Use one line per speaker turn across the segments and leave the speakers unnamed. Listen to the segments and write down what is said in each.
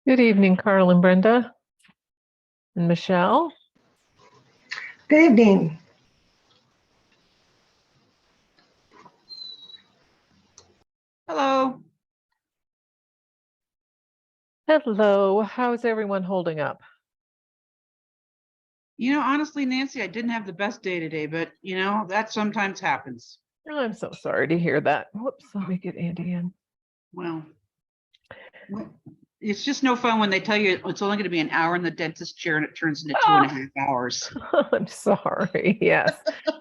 Good evening, Carl and Brenda and Michelle.
Good evening.
Hello.
Hello. How's everyone holding up?
Honestly, Nancy, I didn't have the best day today, but that sometimes happens.
I'm so sorry to hear that. Whoops, let me get Andy in.
Well, it's just no fun when they tell you it's only going to be an hour in the dentist chair and it turns into 2.5 hours.
I'm sorry. Yes,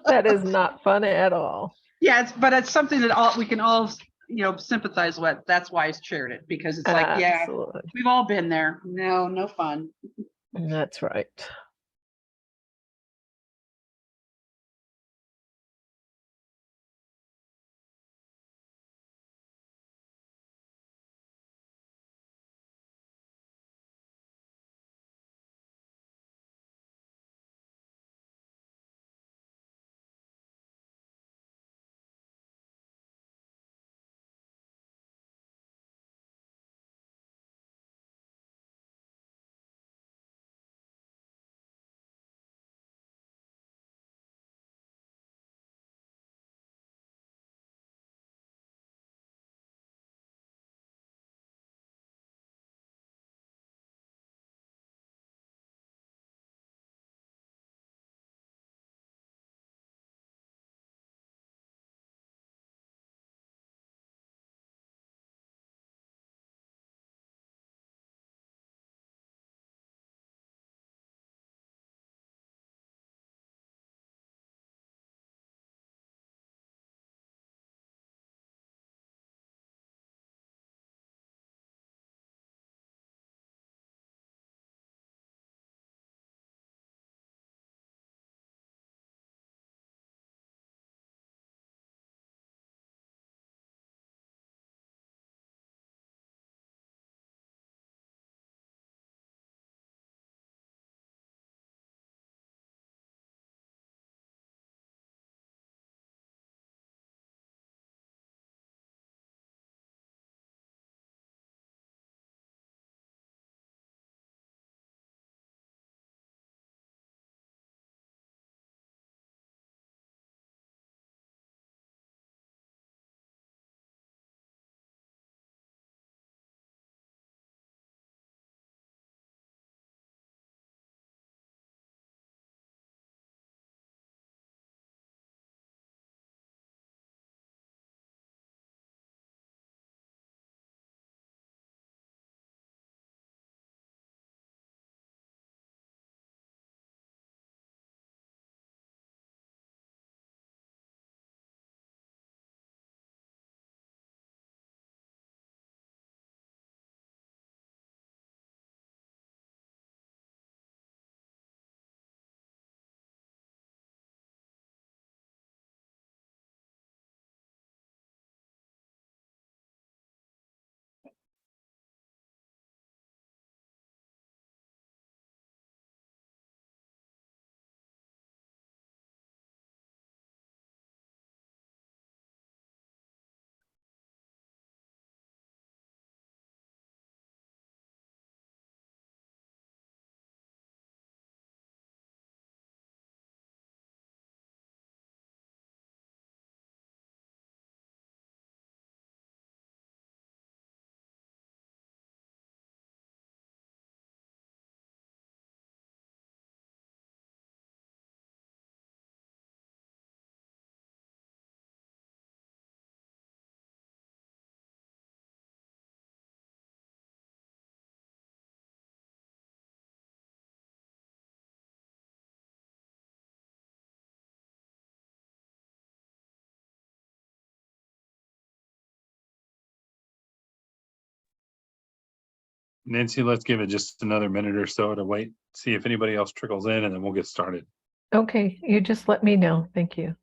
that is not fun at all.
Yeah, but it's something that we can all, sympathize with. That's why I shared it, because it's like,
Absolutely.
yeah, we've all been there. No fun.
That's right.
Nancy, let's give it just another minute or so to wait, see if anybody else trickles in, and then we'll get started.
Okay, you just let me know. Thank you.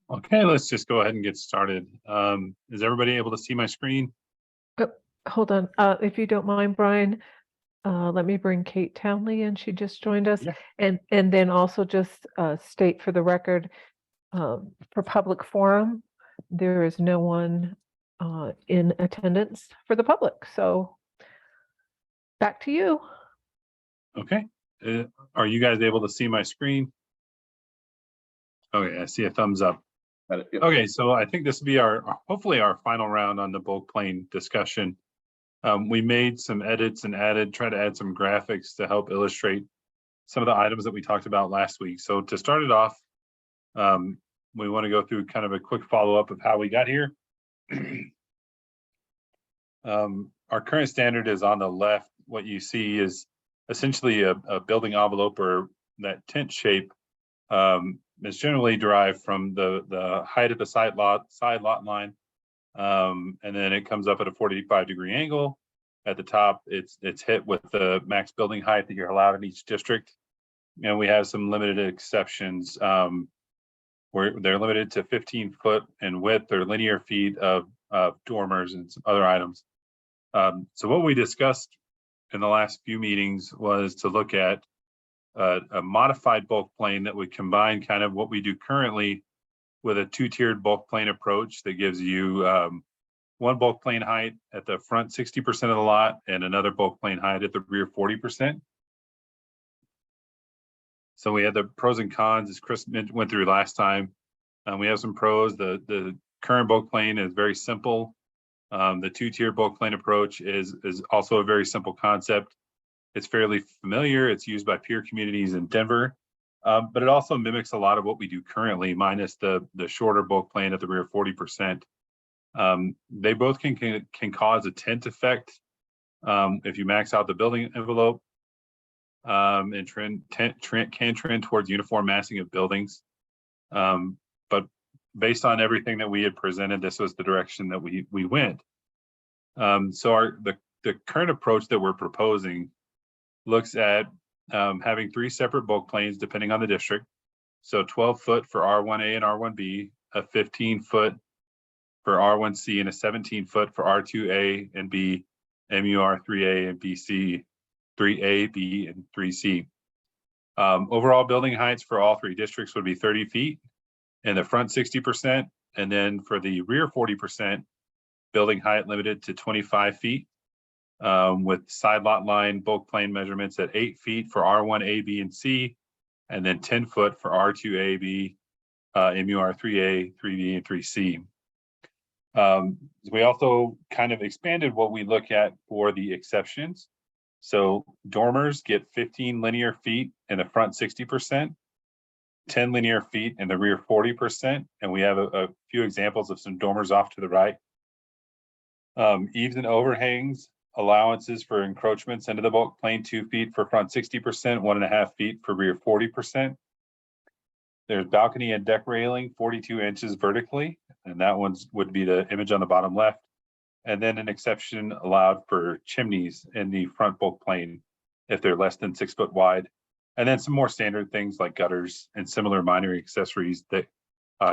Okay, let's just go ahead and get started. Is everybody able to see my screen?
Hold on, if you don't mind, Brian, let me bring Kate Townley in. She just joined us.
Yeah.
And then also just state for the record, for public forum, there is no one in attendance for the public. So back to you.
Okay. Are you guys able to see my screen? Okay, I see a thumbs up. Okay, so I think this will be hopefully our final round on the bulk plane discussion. We made some edits and tried to add some graphics to help illustrate some of the items that we talked about last week. So to start it off, we want to go through kind of a quick follow-up of how we got here. Our current standard is on the left. What you see is essentially a building envelope, or that tent shape is generally derived from the height of the side lot line. And then it comes up at a 45-degree angle. At the top, it's hit with the max building height that you're allowed in each district. And we have some limited exceptions where they're limited to 15 foot in width or linear feet of dormers and some other items. So what we discussed in the last few meetings was to look at a modified bulk plane that would combine kind of what we do currently with a two-tiered bulk plane approach that gives you one bulk plane height at the front 60% of the lot and another bulk plane height at the rear 40%. So we had the pros and cons, as Chris went through last time. We have some pros. The current bulk plane is very simple. The two-tier bulk plane approach is also a very simple concept. It's fairly familiar. It's used by peer communities in Denver, but it also mimics a lot of what we do currently, minus the shorter bulk plane at the rear 40%. They both can cause a tent effect if you max out the building envelope, and can trend towards uniform massing of buildings. But based on everything that we had presented, this was the direction that we went. So the current approach that we're proposing looks at having three separate bulk planes depending on the district. So 12 foot for R1A and R1B, a 15 foot for R1C, and a 17 foot for R2A and B, MUR 3A and BC, 3A, B, and 3C. Overall building heights for all three districts would be 30 feet in the front 60%. And then for the rear 40%, building height limited to 25 feet. With side lot line bulk plane measurements at 8 feet for R1, A, B, and C, and then 10 foot for R2, A, B, MUR 3A, 3B, and 3C. We also kind of expanded what we look at for the exceptions. So dormers get 15 linear feet in the front 60%, 10 linear feet in the rear 40%, and we have a few examples of some dormers off to the right. Eaves and overhangs, allowances for encroachments into the bulk plane, 2 feet for front 60%, 1.5 feet for rear 40%. There's balcony and deck railing, 42 inches vertically, and that would be the image on the bottom left. And then an exception allowed for chimneys in the front bulk plane if they're less than 6 foot wide. And then some more standard things like gutters and similar minor accessories that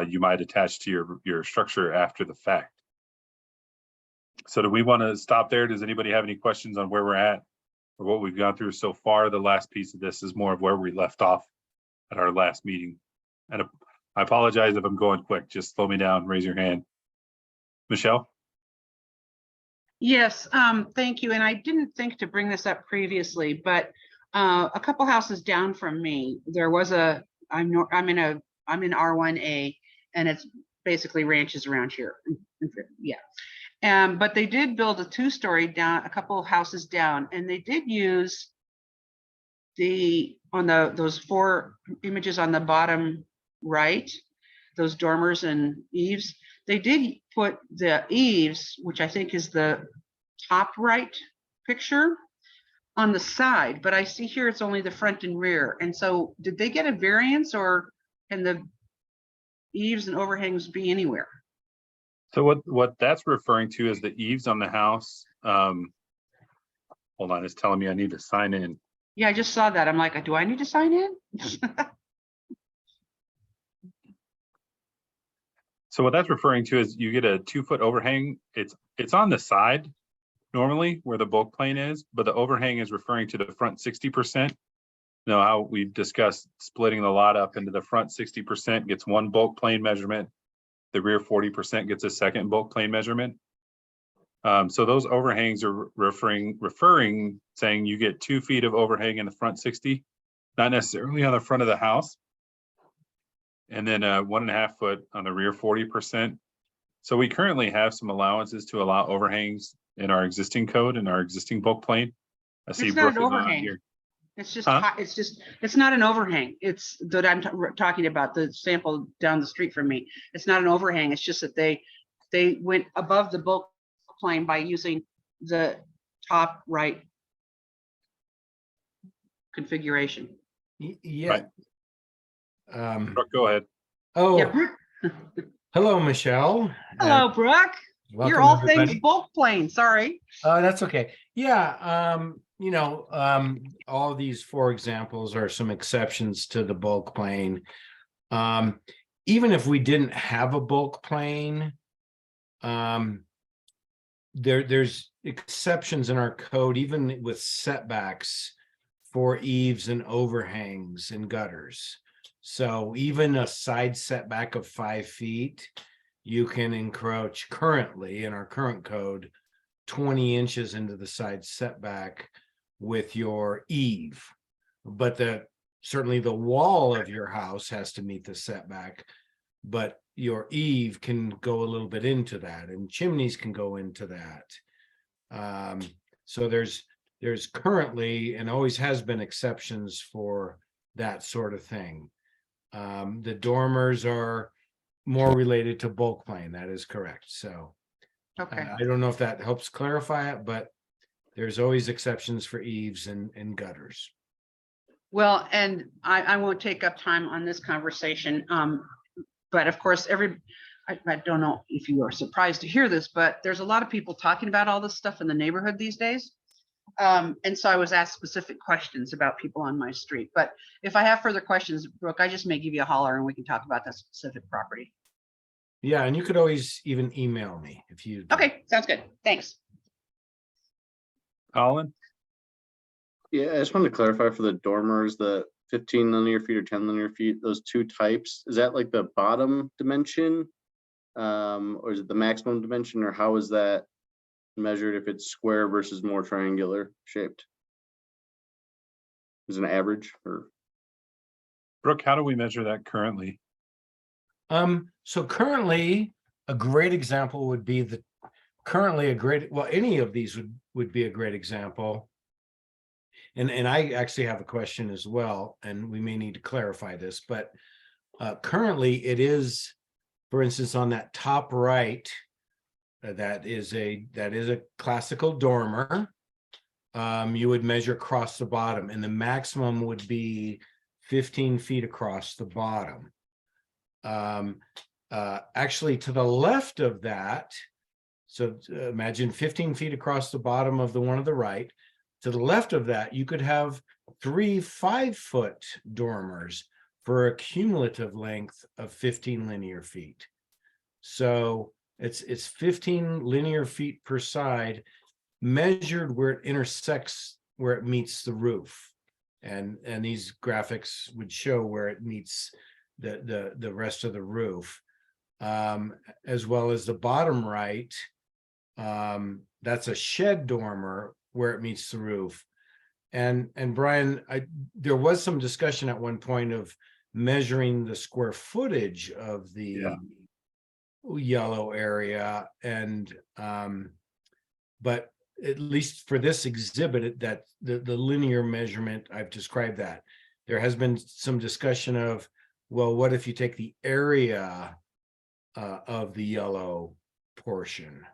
you might attach to your structure after the fact. So do we want to stop there? Does anybody have any questions on where we're at or what we've gone through so far? The last piece of this is more of where we left off at our last meeting. And I apologize if I'm going quick. Just slow me down, raise your hand. Michelle?
Yes, thank you. And I didn't think to bring this up previously, but a couple houses down from me, there was I'm in R1A, and it's basically ranches around here. Yeah. But they did build a 2-story down, a couple houses down, and they did use those 4 images on the bottom right, those dormers and eaves. They did put the eaves, which I think is the top right picture, on the side, but I see here it's only the front and rear. And so did they get a variance, or can the eaves and overhangs be anywhere?
So what that's referring to is the eaves on the house. Hold on, it's telling me I need to sign in.
Yeah, I just saw that. I'm like, do I need to sign in?
So what that's referring to is you get a 2-foot overhang. It's on the side normally where the bulk plane is, but the overhang is referring to the front 60%. Know how we discussed splitting the lot up into the front 60% gets one bulk plane measurement. The rear 40% gets a second bulk plane measurement. So those overhangs are referring, saying you get 2 feet of overhang in the front 60, not necessarily on the front of the house. And then 1.5 foot on the rear 40%. So we currently have some allowances to allow overhangs in our existing code and our existing bulk plane. I see
It's not
Brooke
an
is on
overhang.
here.
It's just,
Huh?
it's not an overhang. It's that I'm talking about, the sample down the street from me. It's not an overhang. It's just that they went above the bulk plane by using the top right configuration.
Yeah.
Brooke, go ahead.
Yeah,
Oh,
Brooke.
hello, Michelle.
Hello, Brooke.
Welcome,
You're all things
everybody.
bulk plane, sorry.
That's okay. Yeah, all these 4 examples are some exceptions to the bulk plane. Even if we didn't have a bulk plane, there's exceptions in our code, even with setbacks for eaves and overhangs and gutters. So even a side setback of 5 feet, you can encroach currently in our current code 20 inches into the side setback with your eave. But certainly the wall of your house has to meet the setback, but your eave can go a little bit into that, and chimneys can go into that. So there's currently and always has been exceptions for that sort of thing. The dormers are more related to bulk plane. That is correct. So
Okay.
I don't know if that helps clarify it, but there's always exceptions for eaves and gutters.
Well, and I won't take up time on this conversation. But of course, I don't know if you are surprised to hear this, but there's a lot of people talking about all this stuff in the neighborhood these days. And so I was asked specific questions about people on my street. But if I have further questions, Brooke, I just may give you a holler and we can talk about that specific property.
Yeah, and you could always even email me if you.
Okay, sounds good. Thanks.
Colin?
Yeah, I just wanted to clarify for the dormers, the 15 linear feet or 10 linear feet, those 2 types, is that like the bottom dimension? Or is it the maximum dimension, or how is that measured if it's square versus more triangular shaped? Is it an average or?
Brooke, how do we measure that currently?
So currently a great example would be any of these would be a great example. And I actually have a question as well, and we may need to clarify this, but currently it is, for instance, on that top right, that is a classical dormer. You would measure across the bottom, and the maximum would be 15 feet across the bottom. Actually, to the left of that, so imagine 15 feet across the bottom of the one on the right. To the left of that, you could have 3 5-foot dormers for a cumulative length of 15 linear feet. So it's 15 linear feet per side, measured where it intersects, where it meets the roof. And these graphics would show where it meets the rest of the roof, as well as the bottom right. That's a shed dormer where it meets the roof. And Brian, there was some discussion at one point of measuring the square footage of the yellow area, and but at least for this exhibit, that the linear measurement, I've described that. There has been some discussion of, well, what if you take the area of the yellow portion?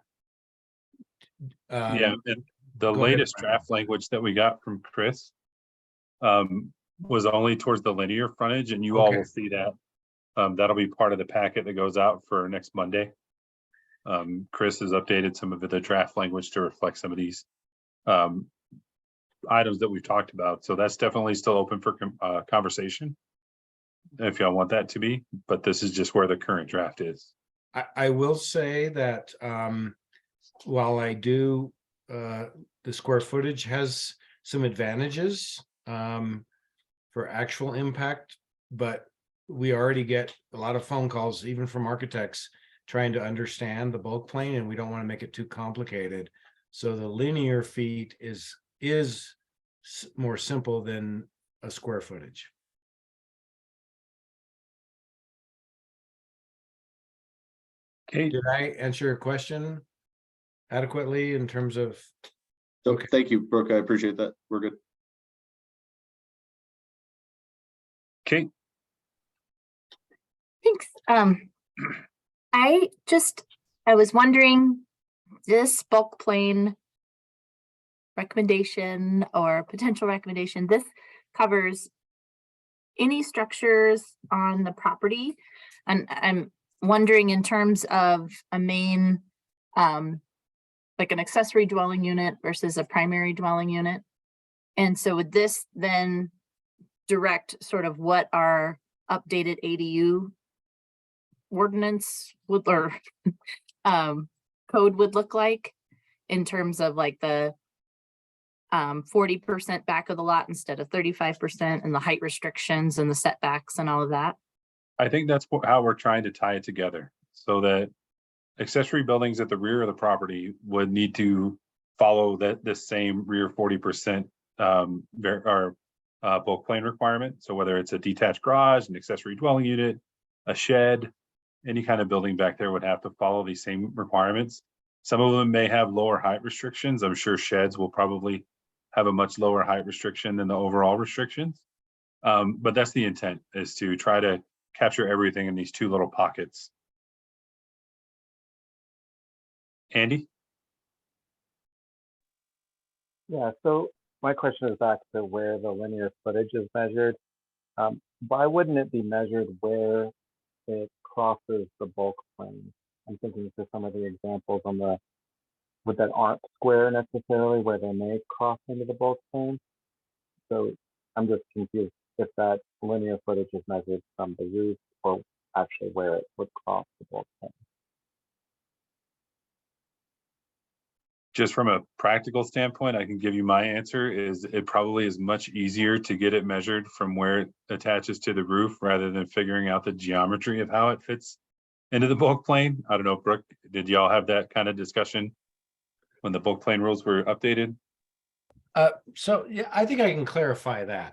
Yeah, and the
go ahead,
latest
Brian.
draft language that we got from Chris was only towards the linear frontage, and you all
Okay.
will see that. That'll be part of the packet that goes out for next Monday. Chris has updated some of the draft language to reflect some of these items that we've talked about. So that's definitely still open for conversation if y'all want that to be, but this is just where the current draft is.
I will say that while I do, the square footage has some advantages for actual impact, but we already get a lot of phone calls, even from architects, trying to understand the bulk plane, and we don't want to make it too complicated. So the linear feet is more simple than a square footage.
Okay,
Did I answer your question adequately in terms of?
So
Okay.
thank you, Brooke. I appreciate that. We're good.
Kate,
Thanks. I was wondering, this bulk plane recommendation or potential recommendation, this covers any structures on the property. And I'm wondering in terms of a main, like an accessory dwelling unit versus a primary dwelling unit. And so would this then direct sort of what our updated ADU ordinance would, or code would look like in terms of like the 40% back of the lot instead of 35%, and the height restrictions and the setbacks and all of that?
I think that's how we're trying to tie it together, so that accessory buildings at the rear of the property would need to follow the same rear 40% bulk plane requirement. So whether it's a detached garage, an accessory dwelling unit, a shed, any kind of building back there would have to follow these same requirements. Some of them may have lower height restrictions. I'm sure sheds will probably have a much lower height restriction than the overall restrictions. But that's the intent, is to try to capture everything in these two little pockets. Andy?
Yeah, so my question is back to where the linear footage is measured. Why wouldn't it be measured where it crosses the bulk plane? I'm thinking to some of the examples on the that aren't square necessarily, where they may cross into the bulk plane. So I'm just confused if that linear footage is measured from the roof or actually where it would cross the bulk plane.
Just from a practical standpoint, I can give you my answer is it probably is much easier to get it measured from where it attaches to the roof rather than figuring out the geometry of how it fits into the bulk plane. I don't know, Brooke, did y'all have that kind of discussion when the bulk plane rules were updated?
So yeah, I think I can clarify that.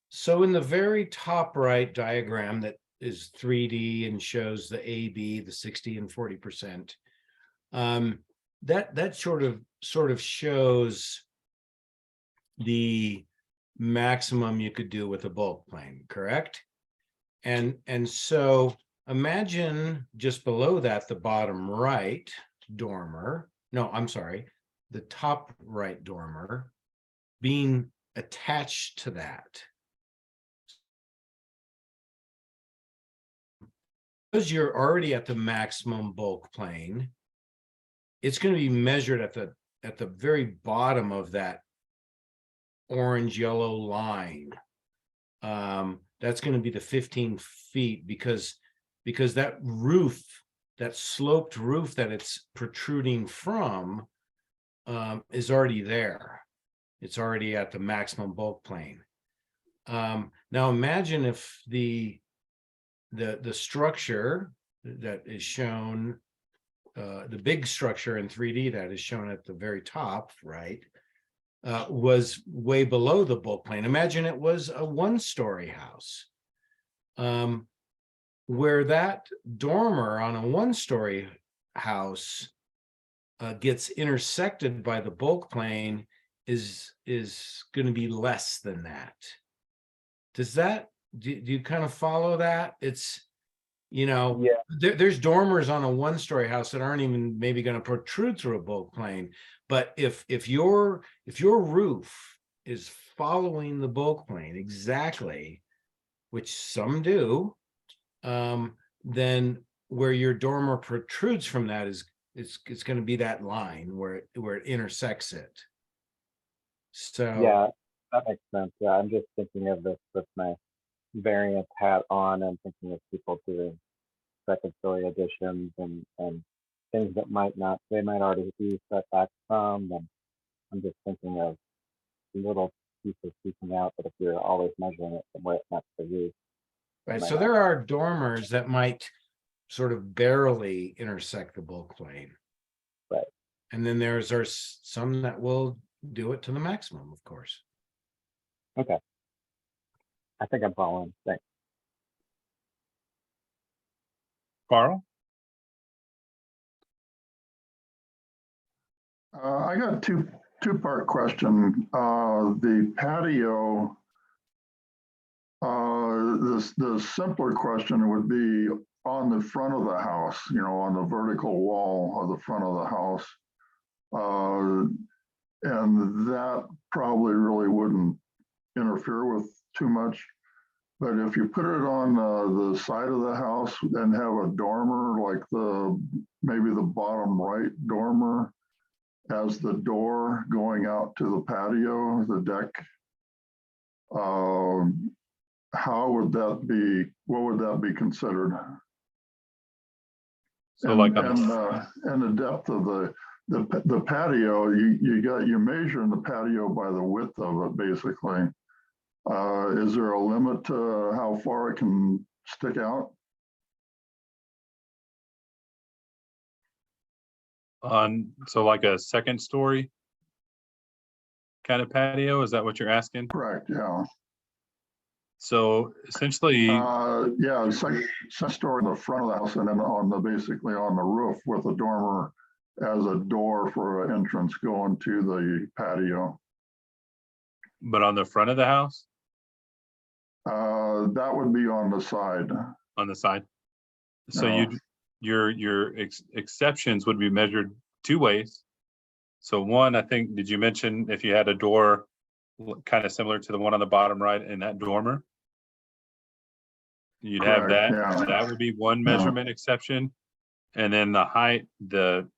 So in the very top right diagram that is 3D and shows the AB, the 60 and 40%, that sort of shows the maximum you could do with a bulk plane, correct? And so imagine just below that, the bottom right dormer, no, I'm sorry, the top right dormer being attached to that. Because you're already at the maximum bulk plane, it's going to be measured at the very bottom of that orange yellow line. That's going to be the 15 feet because that roof, that sloped roof that it's protruding from, is already there. It's already at the maximum bulk plane. Now imagine if the structure that is shown, the big structure in 3D that is shown at the very top, right, was way below the bulk plane. Imagine it was a one-story house, where that dormer on a one-story house gets intersected by the bulk plane is going to be less than that. Does that, do you kind of follow that? It's, yeah, there's dormers on a one-story house that aren't even maybe going to protrude through a bulk plane. But if your roof is following the bulk plane exactly, which some do, then where your dormer protrudes from that is it's going to be that line where it intersects it. So
Yeah, that makes sense. Yeah, I'm just thinking of this with my variance hat on and thinking of people doing second story additions and things that they might already be set back from. And I'm just thinking of little pieces peeking out, but if you're always measuring it from where it's next to you.
Right,
might
so
not.
there are dormers that might sort of barely intersect the bulk plane.
Right.
And then are some that will do it to the maximum, of course.
Okay. I think I'm following. Thanks.
Carl?
I got a two-part question. The patio, the simpler question would be on the front of the house, on the vertical wall of the front of the house. And that probably really wouldn't interfere with too much. But if you put it on the side of the house and have a dormer, like maybe the bottom right dormer, as the door going out to the patio, the deck, how would that be? What would that be considered?
So
and,
like
and the depth of the patio, you're measuring the patio by the width of it, basically. Is there a limit to how far it can stick out?
So like a second story kind of patio, is that what you're asking?
Correct, yeah.
So essentially,
Yeah, second story in the front of the house, and then basically on the roof with a dormer as a door for an entrance going to the patio.
but on the front of the house,
That would be on the side.
on the side. So
No.
your exceptions would be measured two ways. So one, I think, did you mention if you had a door kind of similar to the one on the bottom right in that dormer? You'd have
Correct,
that.
yeah.
That would be one measurement exception. And then the height, the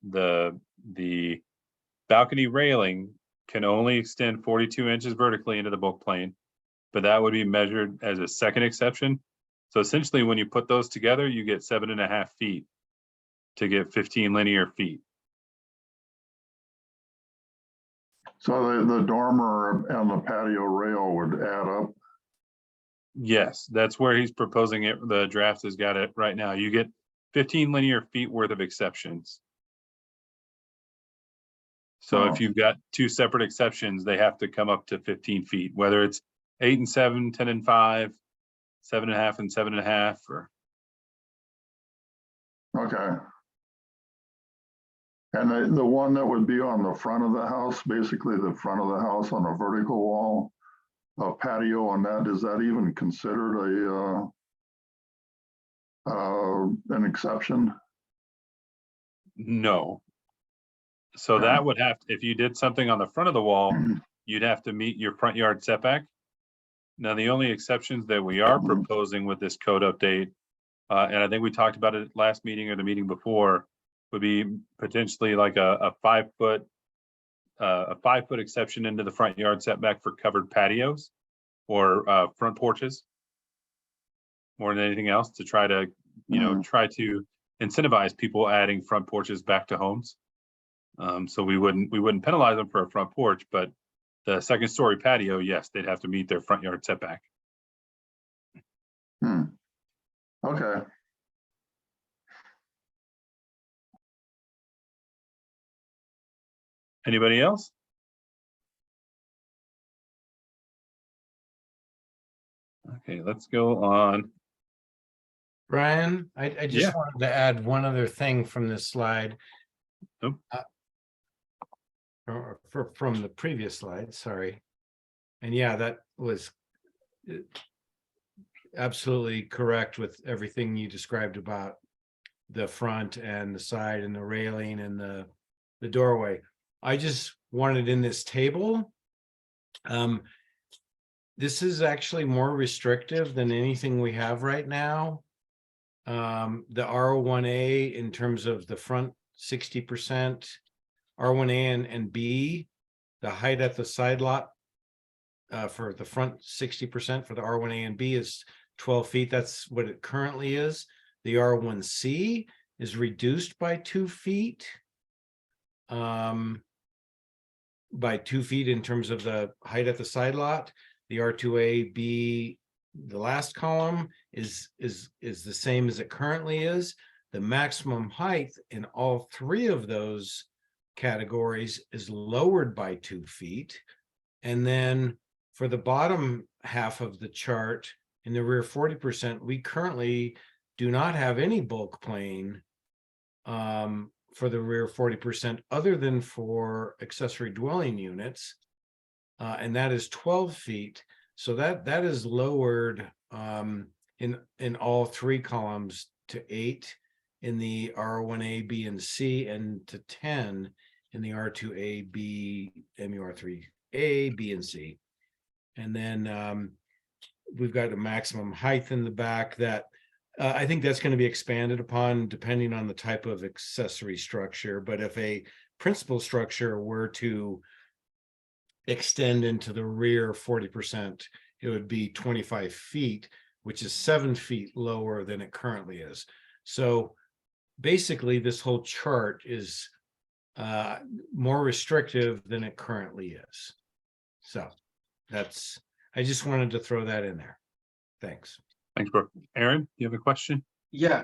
balcony railing can only extend 42 inches vertically into the bulk plane, but that would be measured as a second exception. So essentially, when you put those together, you get 7.5 feet to get 15 linear feet.
So the dormer and the patio rail would add up.
Yes, that's where he's proposing it. The draft has got it right now. You get 15 linear feet worth of exceptions. So
Wow.
if you've got two separate exceptions, they have to come up to 15 feet, whether it's 8 and 7, 10 and 5, 7.5 and 7.5, or
Okay. And the one that would be on the front of the house, basically the front of the house on a vertical wall, a patio on that, is that even considered an exception?
no. So
Okay.
that would have, if you did something on the front of the wall, you'd have to meet your front yard setback. Now, the only exceptions that we are proposing with this code update, and I think we talked about it last meeting or the meeting before, would be potentially like a 5 foot exception into the front yard setback for covered patios or front porches, more than anything else, to try to, try to incentivize people adding front porches back to homes. So we wouldn't penalize them for a front porch, but the second story patio, yes, they'd have to meet their front yard setback.
Okay.
Anybody else? Okay, let's go on.
Brian, I just
Yeah.
wanted to add one other thing from this slide.
Oh.
From the previous slide, sorry. And yeah, that was absolutely correct with everything you described about the front and the side and the railing and the doorway. I just wanted in this table, this is actually more restrictive than anything we have right now. The R1A in terms of the front 60%, R1A and B, the height at the side lot for the front 60% for the R1A and B is 12 feet. That's what it currently is. The R1C is reduced by 2 feet. By 2 feet in terms of the height at the side lot. The R2A-B, the last column is the same as it currently is. The maximum height in all 3 of those categories is lowered by 2 feet. And then for the bottom half of the chart, in the rear 40%, we currently do not have any bulk plane for the rear 40% other than for accessory dwelling units. And that is 12 feet. So that is lowered in all 3 columns to 8 in the R1A, B, and C, and to 10 in the R2A, B, MUR3A, B, and C. And then we've got a maximum height in the back that I think that's going to be expanded upon depending on the type of accessory structure. But if a principal structure were to extend into the rear 40%, it would be 25 feet, which is 7 feet lower than it currently is. So basically, this whole chart is more restrictive than it currently is. So I just wanted to throw that in there. Thanks.
Thanks, Brooke. Aaron, you have a question?
Yeah,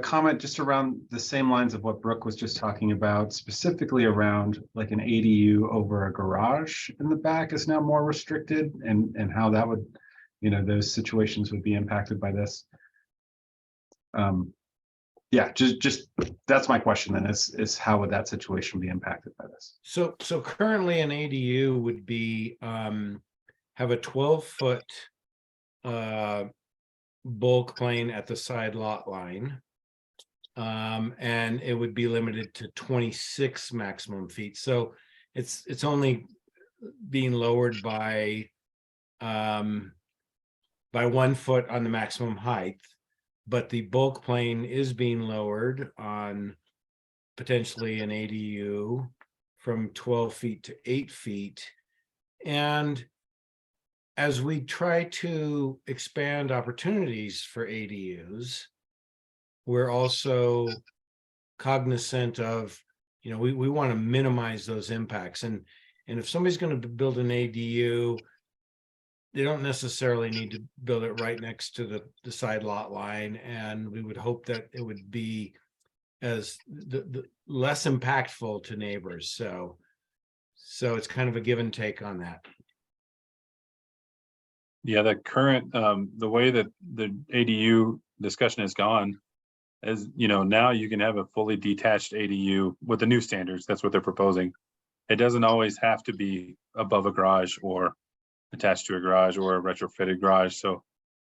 comment just around the same lines of what Brooke was just talking about, specifically around like an ADU over a garage in the back is now more restricted, and how that would, those situations would be impacted by this. Yeah, just that's my question then, is how would that situation be impacted by this?
So currently an ADU would be have a 12-foot bulk plane at the side lot line, and it would be limited to 26 maximum feet. So it's only being lowered by 1 foot on the maximum height, but the bulk plane is being lowered on potentially an ADU from 12 feet to 8 feet. And as we try to expand opportunities for ADUs, we're also cognizant of, we want to minimize those impacts. And if somebody's going to build an ADU, they don't necessarily need to build it right next to the side lot line. And we would hope that it would be as the less impactful to neighbors. So it's kind of a give and take on that.
Yeah, the current, the way that the ADU discussion has gone is, now you can have a fully detached ADU with the new standards. That's what they're proposing. It doesn't always have to be above a garage or attached to a garage or a retrofitted garage. So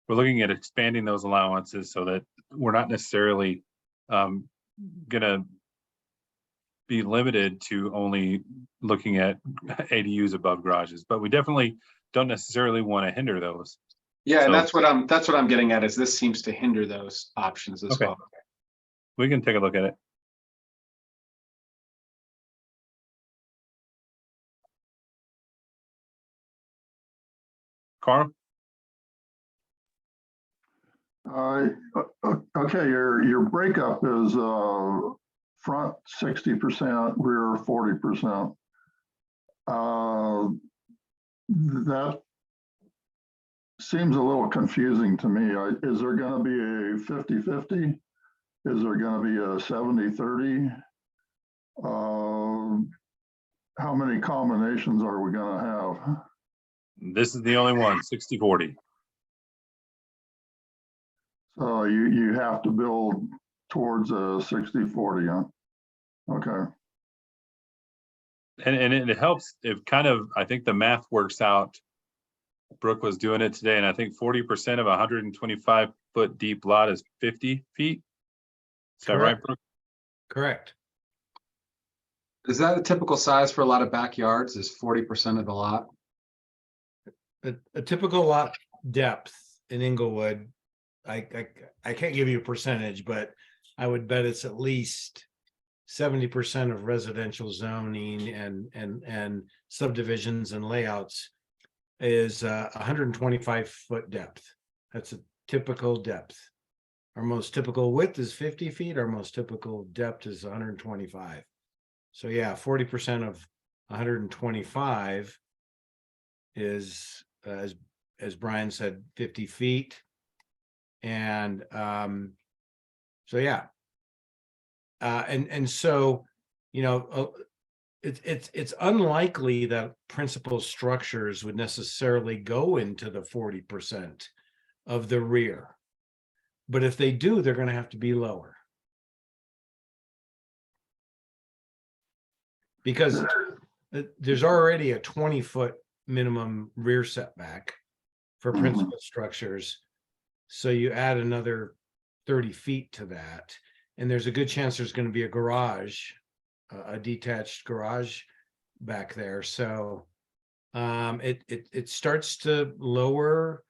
we're looking at expanding those allowances so that we're not necessarily gonna be limited to only looking at ADUs above garages, but we definitely don't necessarily want to hinder those.
Yeah, and
So-
that's what I'm getting at, is this seems to hinder those options as
Okay.
well.
We can take a look at it. Carl?
Okay, your breakup is front 60%, rear 40%. That seems a little confusing to me. Is there going to be a 50-50? Is there going to be a 70-30? How many combinations are we going to have?
This is the only one, 60-40.
So you have to build towards a 60-40, huh? Okay.
And it helps if kind of, I think the math works out. Brooke was doing it today, and I think 40% of a 125-foot deep lot is 50 feet. Is that right,
Correct.
Brooke?
Correct.
Is that a typical size for a lot of backyards, is 40% of the lot?
A typical lot depth in Inglewood, I can't give you a percentage, but I would bet it's at least 70% of residential zoning and subdivisions and layouts is 125-foot depth. That's a typical depth. Our most typical width is 50 feet. Our most typical depth is 125. So yeah, 40% of 125 is, as Brian said, 50 feet. And so yeah. And so, you know, it's unlikely that principal structures would necessarily go into the 40% of the rear. But if they do, they're going to have to be lower. Because there's already a 20-foot minimum rear setback for principal structures. So you add another 30 feet to that, and there's a good chance there's going to be a garage, a detached garage back there. So it starts to lower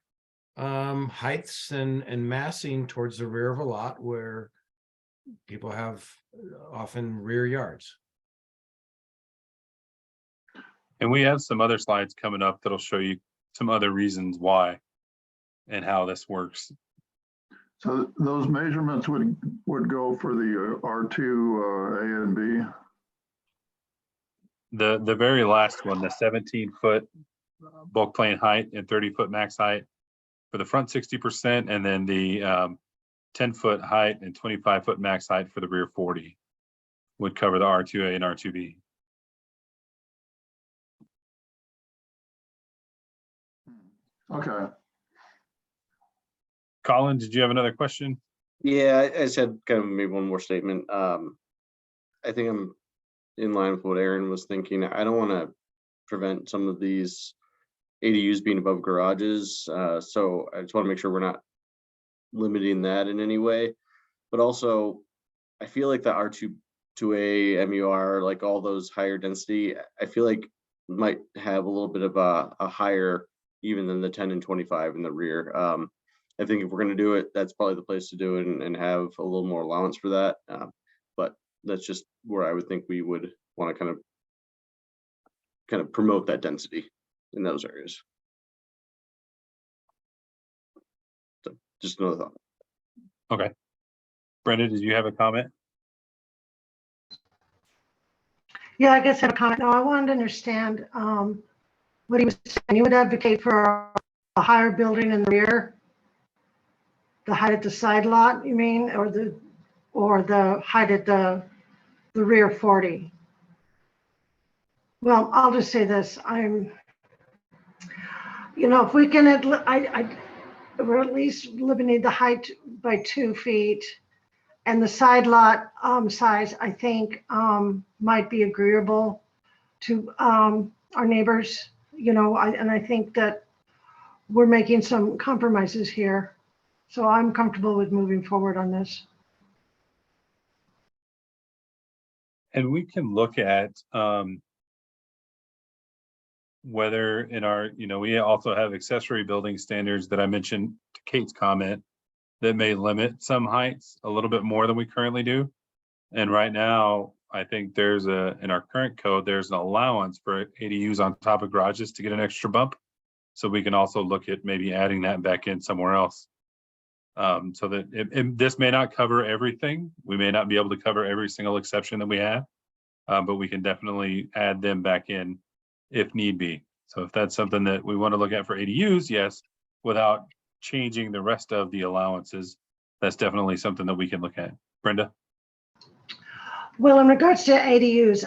heights and massing towards the rear of a lot where people have often rear yards.
And we have some other slides coming up that'll show you some other reasons why and how this works.
So those measurements would go for the R2 A and B.
The very last one, the 17-foot bulk plane height and 30-foot max height for the front 60%, and then the 10-foot height and 25-foot max height for the rear 40 would cover the R2A and R2B.
Okay.
Colin, did you have another question?
Yeah, I just had kind of maybe one more statement. I think I'm in line with what Aaron was thinking. I don't want to prevent some of these ADUs being above garages. So I just want to make sure we're not limiting that in any way. But also, I feel like the R2A, MUR, like all those higher density, I feel like might have a little bit of a higher even than the 10 and 25 in the rear. I think if we're going to do it, that's probably the place to do it and have a little more allowance for that. But that's just where I would think we would want to kind of promote that density in those areas. So just another thought.
Okay. Brenda, did you have a comment?
Yeah, I guess I have a comment. No, I wanted to understand what he was saying. You would advocate for a higher building in the rear, the height at the side lot, you mean, or the height at the rear 40? Well, I'll just say this. If we can, we're at least limiting the height by 2 feet, and the side lot size, I think, might be agreeable to our neighbors, and I think that we're making some compromises here. So I'm comfortable with moving forward on this.
And we can look at whether in our, we also have accessory building standards that I mentioned to Kate's comment that may limit some heights a little bit more than we currently do. And right now, I think in our current code, there's an allowance for ADUs on top of garages to get an extra bump. So we can also look at maybe adding that back in somewhere else. So that this may not cover everything. We may not be able to cover every single exception that we have, but we can definitely add them back in if need be. So if that's something that we want to look at for ADUs, yes, without changing the rest of the allowances, that's definitely something that we can look at. Brenda?
Well, in regards to ADUs,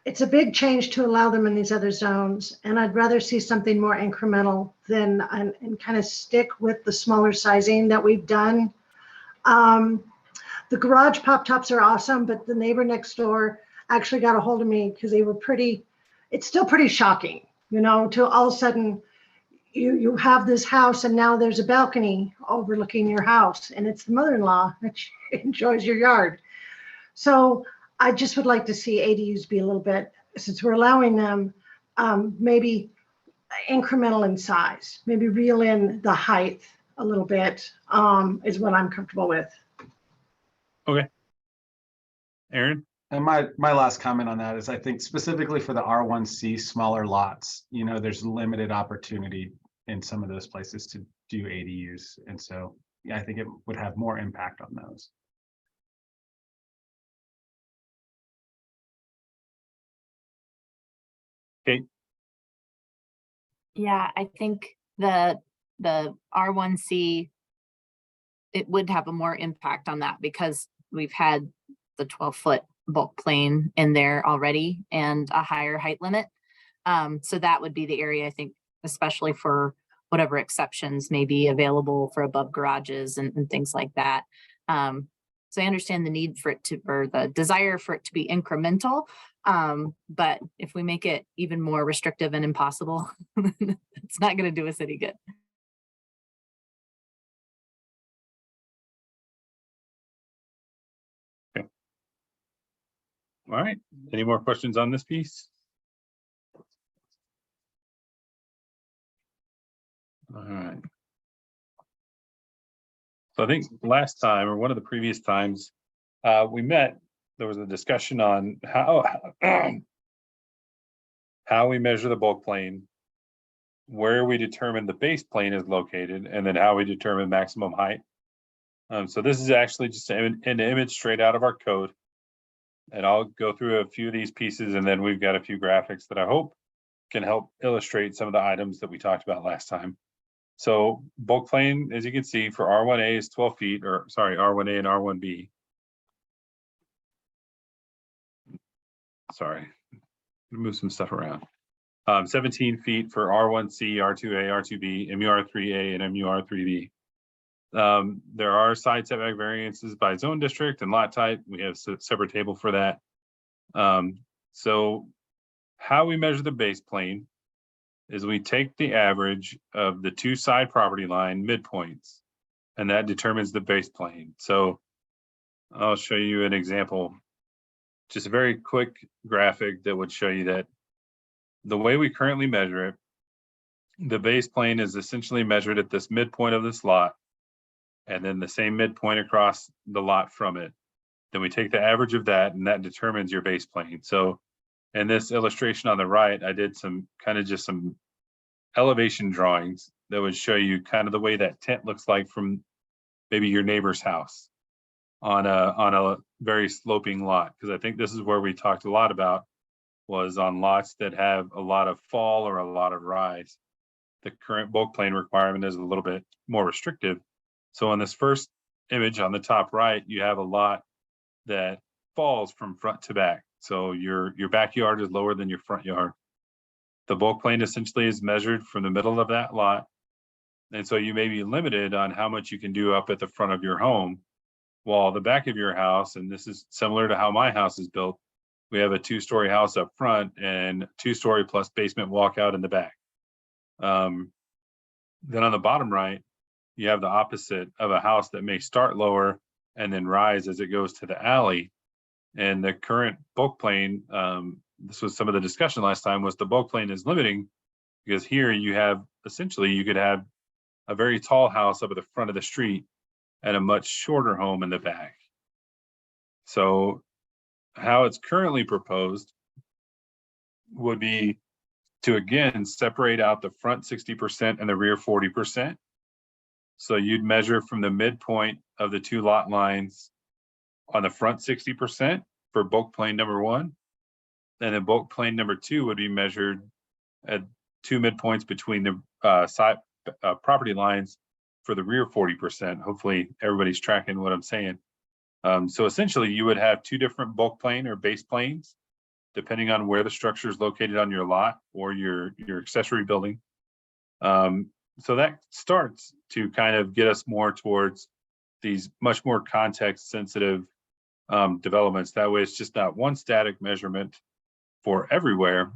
it's a big change to allow them in these other zones, and I'd rather see something more incremental than and kind of stick with the smaller sizing that we've done. The garage pop tops are awesome, but the neighbor next door actually got a hold of me because they were it's still pretty shocking, to all of a sudden you have this house and now there's a balcony overlooking your house and it's the mother-in-law that enjoys your yard. So I just would like to see ADUs be a little bit, since we're allowing them, maybe incremental in size, maybe reel in the height a little bit, is what I'm comfortable with.
Okay. Aaron?
And my last comment on that is I think specifically for the R1C smaller lots, there's limited opportunity in some of those places to do ADUs. And so yeah, I think it would have more impact on those.
Yeah, I think the R1C, it would have a more impact on that because we've had the 12-foot bulk plane in there already and a higher height limit. So that would be the area, I think, especially for whatever exceptions may be available for above garages and things like that. So I understand the need for it to, or the desire for it to be incremental. But if we make it even more restrictive and impossible, it's not going to do us any good.
All right, any more questions on this piece? All right. So I think last time, or one of the previous times we met, there was a discussion on how we measure the bulk plane, where we determine the base plane is located, and then how we determine maximum height. So this is actually just an image straight out of our code. And I'll go through a few of these pieces, and then we've got a few graphics that I hope can help illustrate some of the items that we talked about last time. So bulk plane, as you can see, for R1A is 12 feet, or sorry, R1A and R1B. Sorry, move some stuff around. 17 feet for R1C, R2A, R2B, MUR3A, and MUR3B. There are side setback variances by zone district and lot type. We have a separate table for that. So how we measure the base plane is we take the average of the two side property line midpoints, and that determines the base plane. So I'll show you an example, just a very quick graphic that would show you that the way we currently measure it, the base plane is essentially measured at this midpoint of this lot, and then the same midpoint across the lot from it. Then we take the average of that, and that determines your base plane. So in this illustration on the right, I did some just some elevation drawings that would show you kind of the way that tent looks like from maybe your neighbor's house on a very sloping lot. Because I think this is where we talked a lot about, was on lots that have a lot of fall or a lot of rise. The current bulk plane requirement is a little bit more restrictive. So on this first image on the top right, you have a lot that falls from front to back. So your backyard is lower than your front yard. The bulk plane essentially is measured from the middle of that lot. And so you may be limited on how much you can do up at the front of your home, while the back of your house, and this is similar to how my house is built, we have a 2-story house up front and 2-story plus basement walkout in the back. Then on the bottom right, you have the opposite of a house that may start lower and then rise as it goes to the alley. And the current bulk plane, this was some of the discussion last time, was the bulk plane is limiting because here you have, essentially you could have a very tall house up at the front of the street and a much shorter home in the back. So how it's currently proposed would be to, again, separate out the front 60% and the rear 40%. So you'd measure from the midpoint of the two lot lines on the front 60% for bulk plane number 1. And then bulk plane number 2 would be measured at 2 midpoints between the side property lines for the rear 40%. Hopefully everybody's tracking what I'm saying. So essentially you would have 2 different bulk plane or base planes, depending on where the structure is located on your lot or your accessory building. So that starts to kind of get us more towards these much more context sensitive developments. That way it's just not one static measurement for everywhere,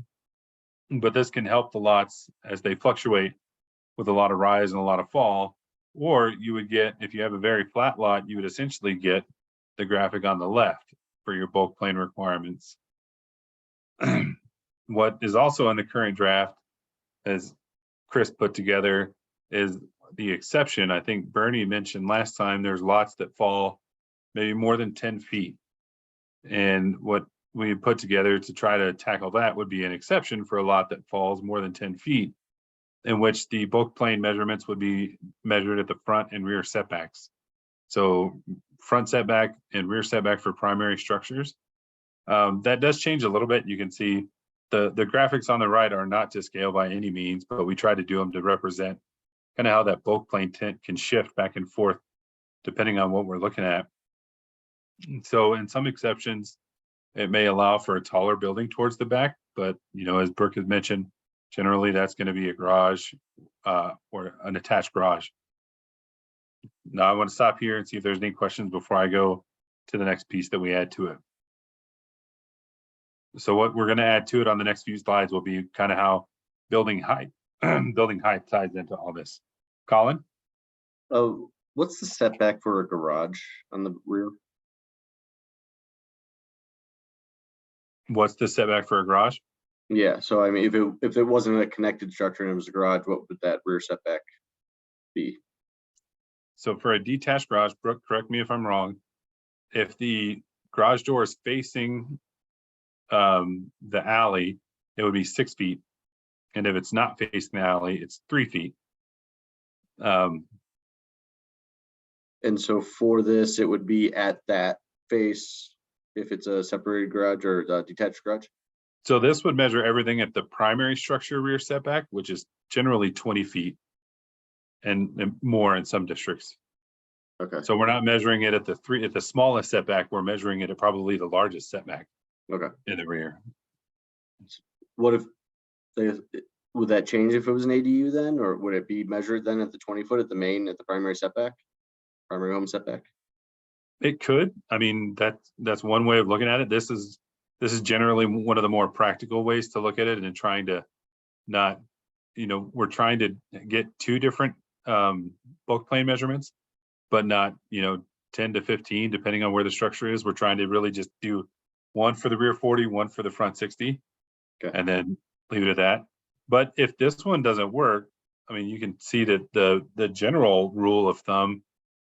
but this can help the lots as they fluctuate with a lot of rise and a lot of fall. Or you would get, if you have a very flat lot, you would essentially get the graphic on the left for your bulk plane requirements. What is also in the current draft, as Chris put together, is the exception. I think Bernie mentioned last time there's lots that fall maybe more than 10 feet. And what we put together to try to tackle that would be an exception for a lot that falls more than 10 feet in which the bulk plane measurements would be measured at the front and rear setbacks. So front setback and rear setback for primary structures. That does change a little bit. You can see the graphics on the right are not to scale by any means, but we try to do them to represent kind of how that bulk plane tent can shift back and forth depending on what we're looking at. So in some exceptions, it may allow for a taller building towards the back, but as Brooke has mentioned, generally that's going to be a garage or an attached garage. Now I want to stop here and see if there's any questions before I go to the next piece that we add to it. So what we're going to add to it on the next few slides will be kind of how building height ties into all this. Colin?
Oh, what's the setback for a garage on the rear?
What's the setback for a garage?
Yeah, so I mean, if it wasn't a connected structure and it was a garage, what would that rear setback be?
So for a detached garage, Brooke, correct me if I'm wrong, if the garage door is facing the alley, it would be 6 feet. And if it's not facing the alley, it's 3 feet.
And so for this, it would be at that face if it's a separated garage or a detached garage?
So this would measure everything at the primary structure rear setback, which is generally 20 feet and more in some districts.
Okay.
So we're not measuring it at the smallest setback, we're measuring it at probably the largest setback.
Okay.
In the rear.
What if would that change if it was an ADU then, or would it be measured then at the 20 foot at the primary setback, primary home setback?
It could. I mean, that's one way of looking at it. This is generally one of the more practical ways to look at it, and trying to not, we're trying to get 2 different bulk plane measurements, but not 10 to 15 depending on where the structure is. We're trying to really just do one for the rear 40, one for the front 60,
okay,
and then leave it at that. But if this one doesn't work, I mean, you can see that the general rule of thumb,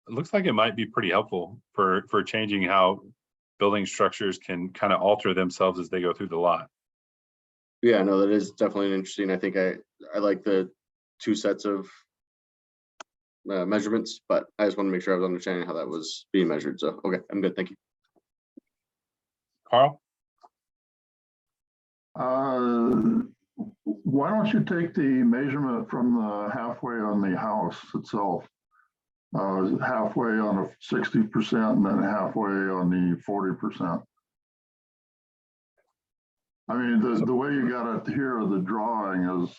it looks like it might be pretty helpful for changing how building structures can kind of alter themselves as they go through the lot.
Yeah, no, that is definitely interesting. I think I like the 2 sets of measurements, but I just want to make sure I was understanding how that was being measured. So, okay, I'm good. Thank you.
Carl?
Why don't you take the measurement from the halfway on the house itself? Halfway on a 60% and then halfway on the 40%. I mean, the way you got it here, the drawing is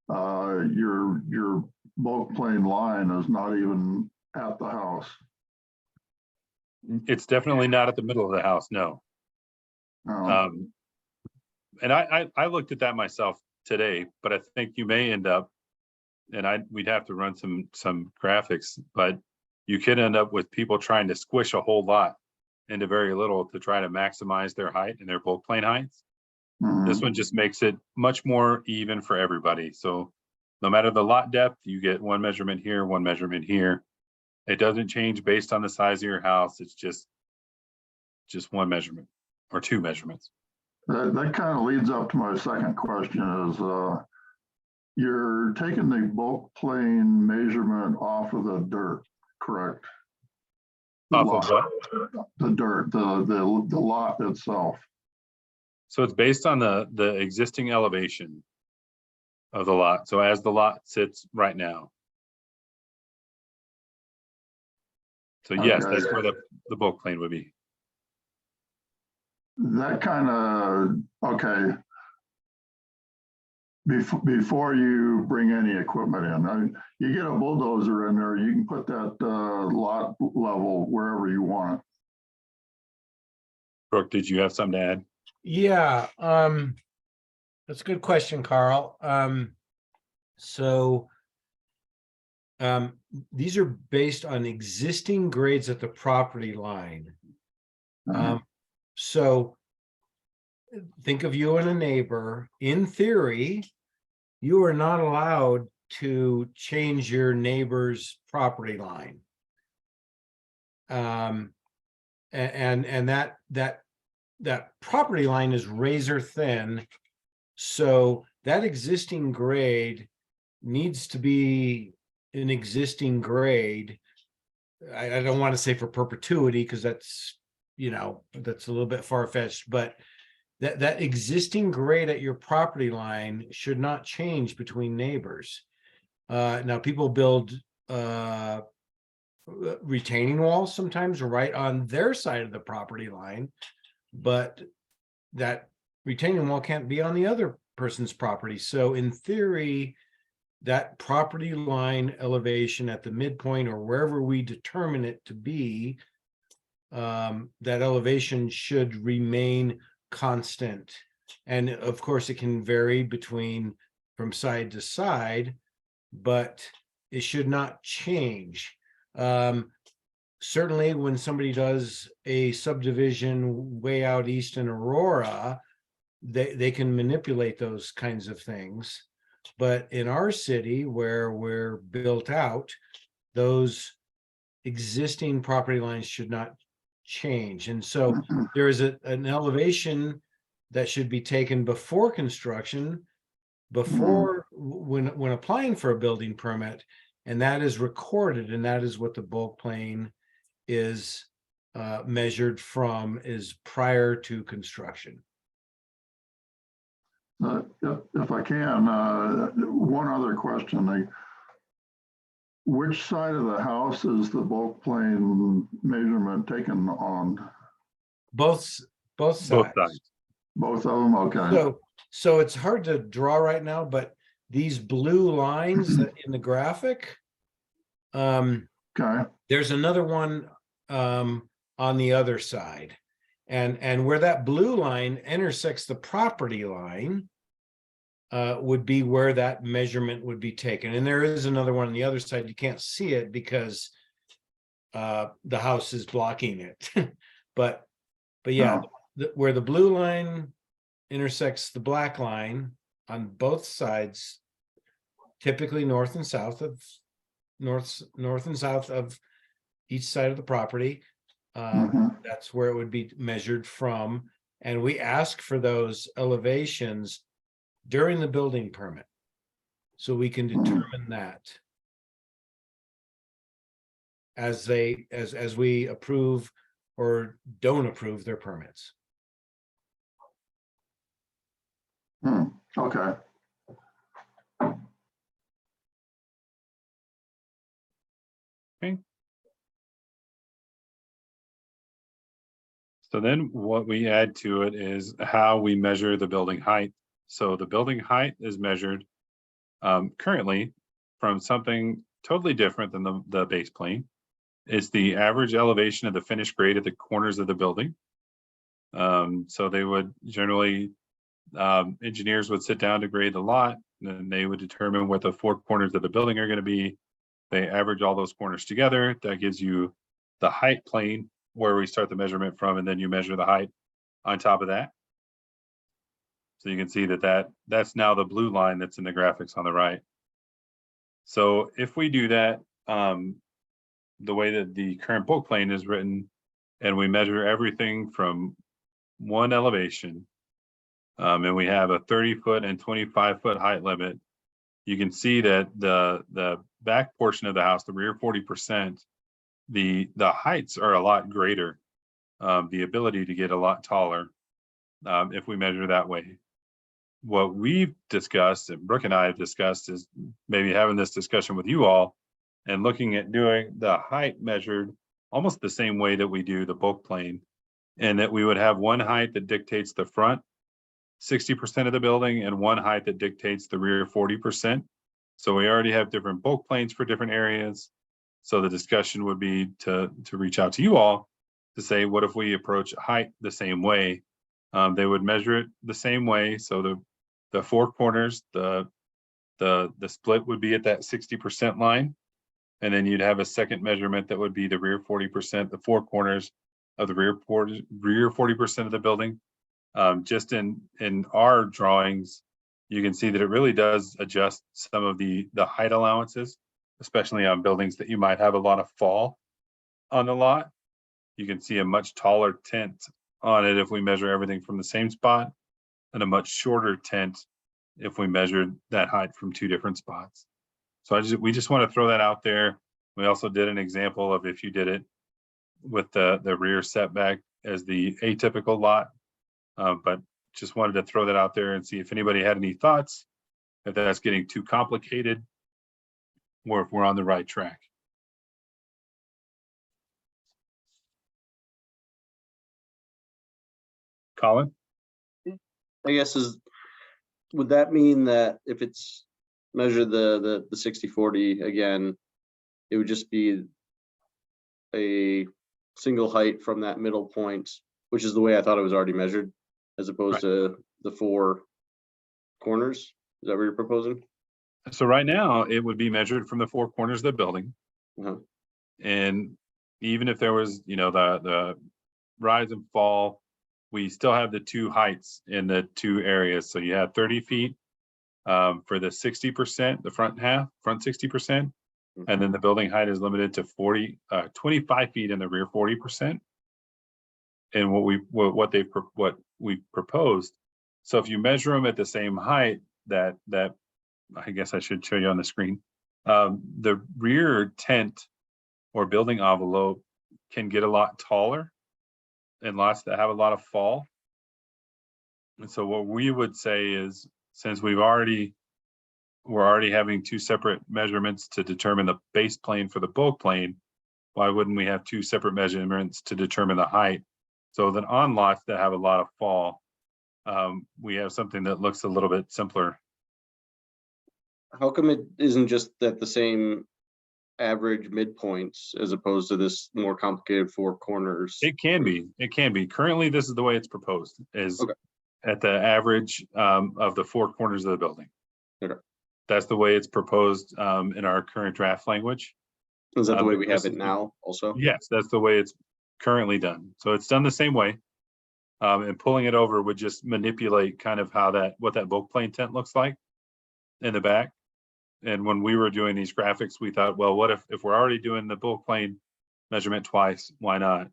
your bulk plane line is not even at the house.
It's definitely not at the middle of the house, no. And I looked at that myself today, but I think you may end up, and we'd have to run some graphics, but you could end up with people trying to squish a whole lot into very little to try to maximize their height and their bulk plane heights. This one just makes it much more even for everybody. So no matter the lot depth, you get one measurement here, one measurement here. It doesn't change based on the size of your house. It's just one measurement or 2 measurements.
That kind of leads up to my second question is, you're taking the bulk plane measurement off of the dirt, correct?
Off of what?
The dirt, the lot itself.
So it's based on the existing elevation of the lot. So as the lot sits right now. So yes,
Okay.
that's where the bulk plane would be.
That kind of, okay. Before you bring any equipment in, you get a bulldozer in there, you can put that lot level wherever you want.
Brooke, did you have something to add?
Yeah, that's a good question, Carl. These are based on existing grades at the property line. So think of you and a neighbor. In theory, you are not allowed to change your neighbor's property line. And that property line is razor thin. So that existing grade needs to be an existing grade. I don't want to say for perpetuity, because that's, that's a little bit far-fetched, but that existing grade at your property line should not change between neighbors. Now people build retaining walls sometimes right on their side of the property line, but that retaining wall can't be on the other person's property. So in theory, that property line elevation at the midpoint or wherever we determine it to be, that elevation should remain constant. And of course, it can vary from side to side, but it should not change. Certainly when somebody does a subdivision way out east in Aurora, they can manipulate those kinds of things. But in our city where we're built out, those existing property lines should not change. And so there is an elevation that should be taken before construction, when applying for a building permit, and that is recorded, and that is what the bulk plane is measured from, is prior to construction.
If I can, one other question. Which side of the house is the bulk plane measurement taken on?
Both sides.
Both sides.
Both of them, okay.
So it's hard to draw right now, but these blue lines that in the graphic,
Okay.
there's another one on the other side. And where that blue line intersects the property line would be where that measurement would be taken. And there is another one on the other side. You can't see it because the house is blocking it. but yeah, where the blue line intersects the black line on both sides, typically north and south of each side of the property. That's where it would be measured from. And we ask for those elevations during the building permit, so we can determine that as we approve or don't approve their permits.
Okay.
Okay. So then what we add to it is how we measure the building height. So the building height is measured currently from something totally different than the base plane. It's the average elevation of the finished grade at the corners of the building. So they would generally, engineers would sit down to grade the lot, and they would determine what the four corners of the building are going to be. They average all those corners together. That gives you the height plane where we start the measurement from, and then you measure the height on top of that. So you can see that's now the blue line that's in the graphics on the right. So if we do that, the way that the current bulk plane is written, and we measure everything from one elevation, and we have a 30-foot and 25-foot height limit, you can see that the back portion of the house, the rear 40%, the heights are a lot greater, the ability to get a lot taller if we measure that way. What we've discussed, and Brooke and I have discussed, is maybe having this discussion with you all and looking at doing the height measured almost the same way that we do the bulk plane, and that we would have one height that dictates the front 60% of the building and one height that dictates the rear 40%. So we already have different bulk planes for different areas. So the discussion would be to reach out to you all to say, what if we approach height the same way? They would measure it the same way. So the four corners, the split would be at that 60% line. And then you'd have a second measurement that would be the rear 40%, the four corners of the rear 40% of the building. Just in our drawings, you can see that it really does adjust some of the height allowances, especially on buildings that you might have a lot of fall on the lot. You can see a much taller tint on it if we measure everything from the same spot, and a much shorter tint if we measured that height from two different spots. So we just want to throw that out there. We also did an example of if you did it with the rear setback as the atypical lot. But just wanted to throw that out there and see if anybody had any thoughts, if that's getting too complicated, or if we're on the right track. Colin?
I guess would that mean that if it's measure the 60/40 again, it would just be a single height from that middle point, which is the way I thought it was already measured, as opposed to the 4 corners? Is that what you're proposing?
So right now, it would be measured from the 4 corners of the building.
Uh-huh.
And even if there was, the rise and fall, we still have the 2 heights in the 2 areas. So you have 30 feet for the 60%, the front 60%. And then the building height is limited to 25 feet in the rear 40%. And what we proposed. So if you measure them at the same height, that I guess I should show you on the screen. The rear tent or building envelope can get a lot taller and lots that have a lot of fall. And so what we would say is, since we're already having 2 separate measurements to determine the base plane for the bulk plane, why wouldn't we have 2 separate measurements to determine the height? So that on lots that have a lot of fall, we have something that looks a little bit simpler.
How come it isn't just at the same average midpoints as opposed to this more complicated 4 corners?
It can be. Currently, this is the way it's proposed, is
Okay.
at the average of the 4 corners of the building.
Okay.
That's the way it's proposed in our current draft language.
Is that the way we
this
have it
is-
now also?
Yes, that's the way it's currently done. So it's done the same way. And pulling it over would just manipulate kind of what that bulk plane tent looks like in the back. And when we were doing these graphics, we thought, well, what if we're already doing the bulk plane measurement twice, why not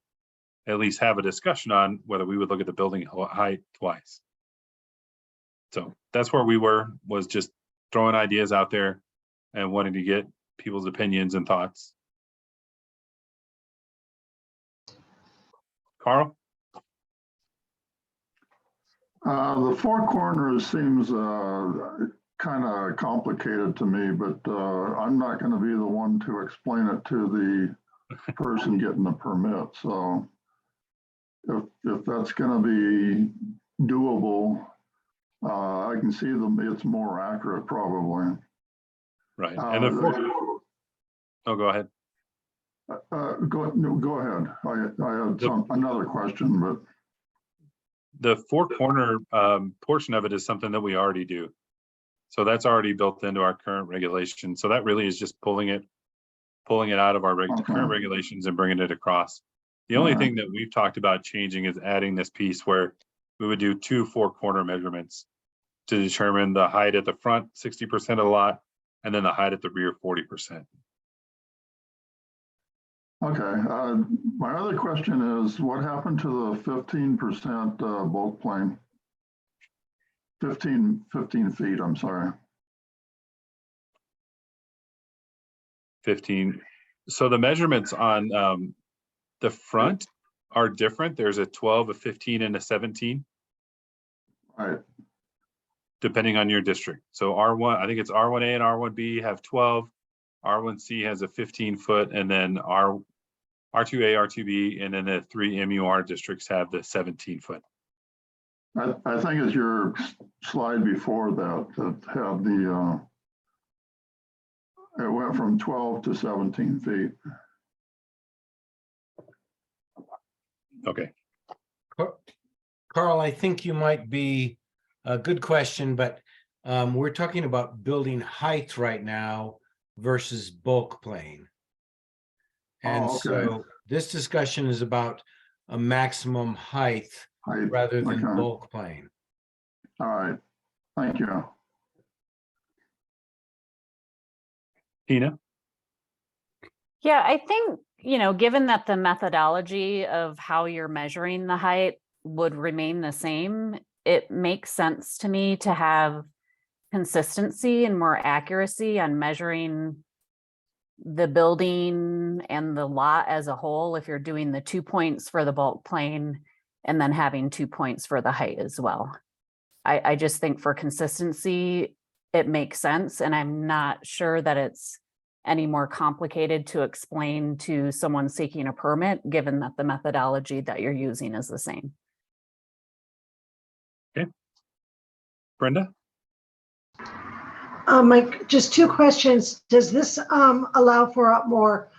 at least have a discussion on whether we would look at the building height twice? So that's where we was just throwing ideas out there and wanting to get people's opinions and thoughts. Carl?
The 4 corners seems kind of complicated to me, but I'm not going to be the one to explain it to the person getting the permit. So if that's going to be doable, I can see it's more accurate probably.
Right. And go ahead.
Go ahead. I had another question, but
The 4 corner portion of it is something that we already do. So that's already built into our current regulation. So that really is just pulling it out of our current regulations and bringing it across. The only thing that we've talked about changing is adding this piece where we would do 2 4 corner measurements to determine the height at the front 60% of the lot and then the height at the rear 40%.
okay. My other question is, what happened to the 15% bulk plane? 15 feet, I'm sorry.
15. So the measurements on the front are different. There's a 12, a 15, and a 17.
Right.
Depending on your district. So R1, I think it's R1A and R1B have 12. R1C has a 15-foot, and then R2A, R2B, and then the 3 MUR districts have the 17-foot.
I think it's your slide before that had it went from 12 to 17 feet.
Okay.
Carl, I think you might be a good question, but we're talking about building height right now versus bulk plane. And
okay.
so this discussion is about a maximum height rather than
Okay.
bulk plane.
All right. Thank you.
Tina?
Yeah, I think, given that the methodology of how you're measuring the height would remain the same, it makes sense to me to have consistency and more accuracy on measuring the building and the lot as a whole, if you're doing the 2 points for the bulk plane and then having 2 points for the height as well. I just think for consistency, it makes sense. And I'm not sure that it's any more complicated to explain to someone seeking a permit, given that the methodology that you're using is the same.
Brenda?
Mike, just two questions. Does this allow for more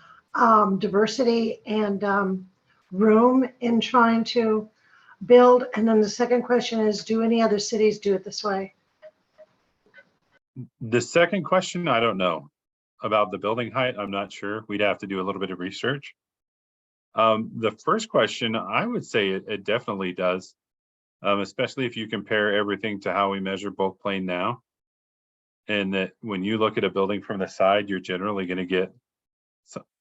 diversity and room in trying to build? And then the second question is, do any other cities do it this way?
The second question, I don't know. About the building height, I'm not sure. We'd have to do a little bit of research. The first question, I would say it definitely does, especially if you compare everything to how we measure bulk plane now. And that when you look at a building from the side, you're generally going to get,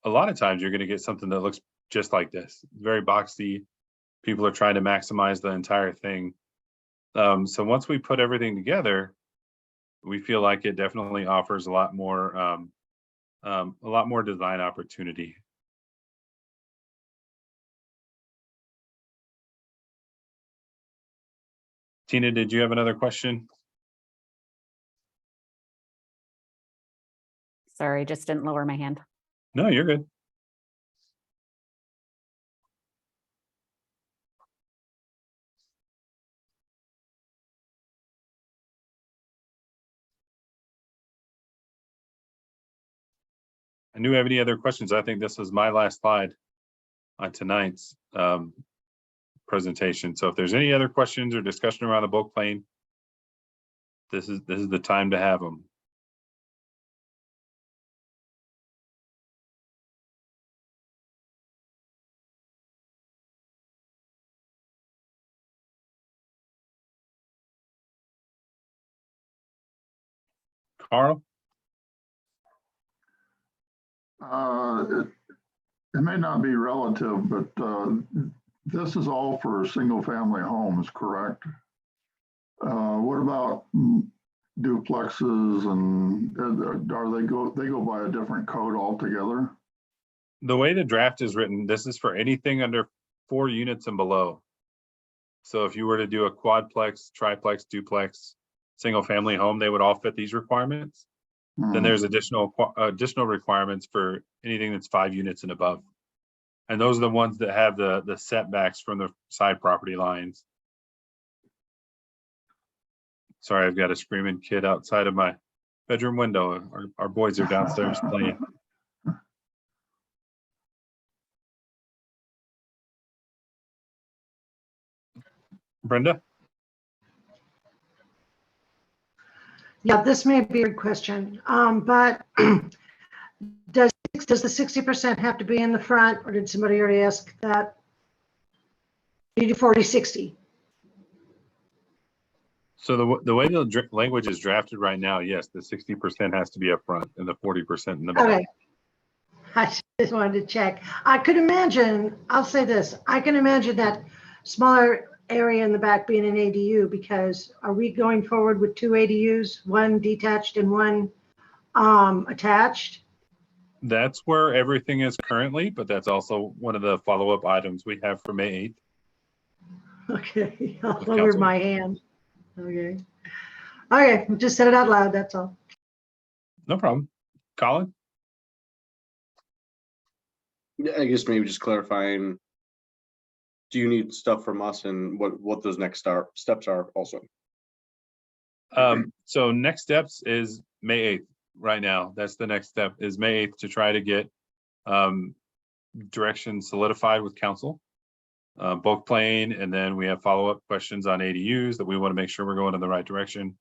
a lot of times you're going to get something that looks just like this, very boxy. People are trying to maximize the entire thing. So once we put everything together, we feel like it definitely offers a lot more design opportunity. Tina, did you have another question?
Sorry, just didn't lower my hand.
No, you're good. I knew have any other questions. I think this was my last slide on tonight's presentation. So if there's any other questions or discussion around the bulk plane, this is the time to have them. Carl?
It may not be relative, but this is all for single family homes, correct? What about duplexes and they go by a different code altogether?
The way the draft is written, this is for anything under 4 units and below. So if you were to do a quadplex, triplex, duplex, single family home, they would all fit these requirements. Then there's additional requirements for anything that's 5 units and above. And those are the ones that have the setbacks from the side property lines. Sorry, I've got a screaming kid outside of my bedroom window. Our boys are downstairs playing. Brenda?
Yeah, this may be a good question, but does the 60% have to be in the front, or did somebody already ask that? You do 40-60.
So the way the language is drafted right now, yes, the 60% has to be up front and the 40% in the middle.
Okay. I just wanted to check. I could imagine, I'll say this, I can imagine that smaller area in the back being an ADU, because are we going forward with 2 ADUs, one detached and one attached?
That's where everything is currently, but that's also one of the follow-up items we have for May 8th.
Okay, I'll
With
lower
council.
my hand. Okay. Okay, just said it out loud, that's all.
No problem. Colin?
Yeah, I guess maybe just clarifying, do you need stuff from us and what those next steps are also?
So next steps is May 8th right now. That's the next step, is May 8th to try to get direction solidified with council, bulk plane, and then we have follow-up questions on ADUs that we want to make sure we're going in the right direction.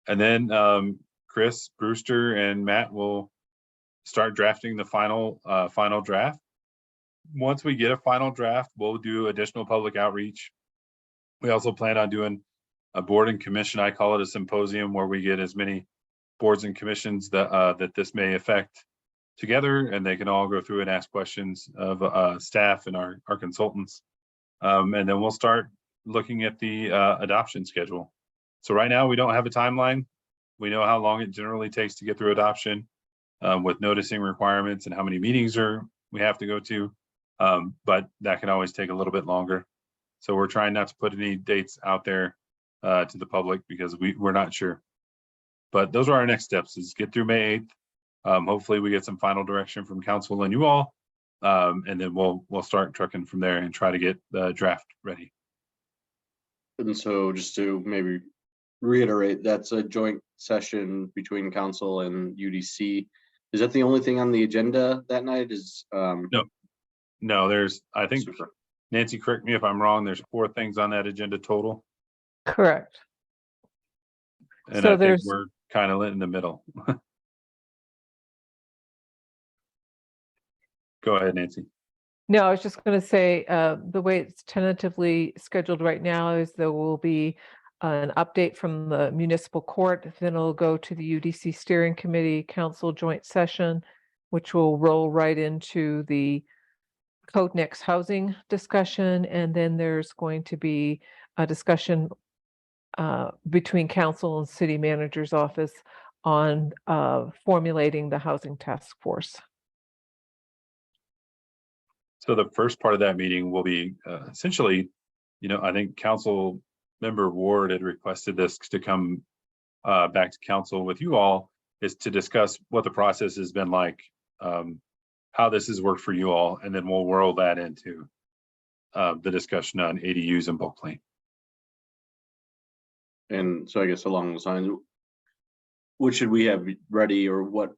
And then Chris, Brewster, and Matt will start drafting the final draft. Once we get a final draft, we'll do additional public outreach. We also plan on doing a board and commission, I call it a symposium, where we get as many boards and commissions that this may affect together, and they can all go through and ask questions of staff and our consultants. And then we'll start looking at the adoption schedule. So right now we don't have a timeline. We know how long it generally takes to get through adoption with noticing requirements and how many meetings we have to go to. But that can always take a little bit longer. So we're trying not to put any dates out there to the public because we're not sure. But those are our next steps, is get through May 8th. Hopefully we get some final direction from council and you all. And then we'll start trucking from there and try to get the draft ready.
And so just to maybe reiterate, that's a joint session between council and UDC. Is that the only thing on the agenda that night? Is
No, there's, I think,
super.
Nancy, correct me if I'm wrong, there's 4 things on that agenda total.
Correct.
And
So
I think
there's-
we're kind of in the middle. Go ahead, Nancy.
No, I was just going to say, the way it's tentatively scheduled right now is there will be an update from the municipal court, then it'll go to the UDC steering committee council joint session, which will roll right into the Code Next housing discussion. And then there's going to be a discussion between council and city manager's office on formulating the housing task force.
So the first part of that meeting will be essentially, I think Council Member Ward had requested this to come back to council with you all, is to discuss what the process has been like, how this has worked for you all, and then we'll roll that into the discussion on ADUs and bulk plane.
And so I guess along those lines, what should we have ready, or what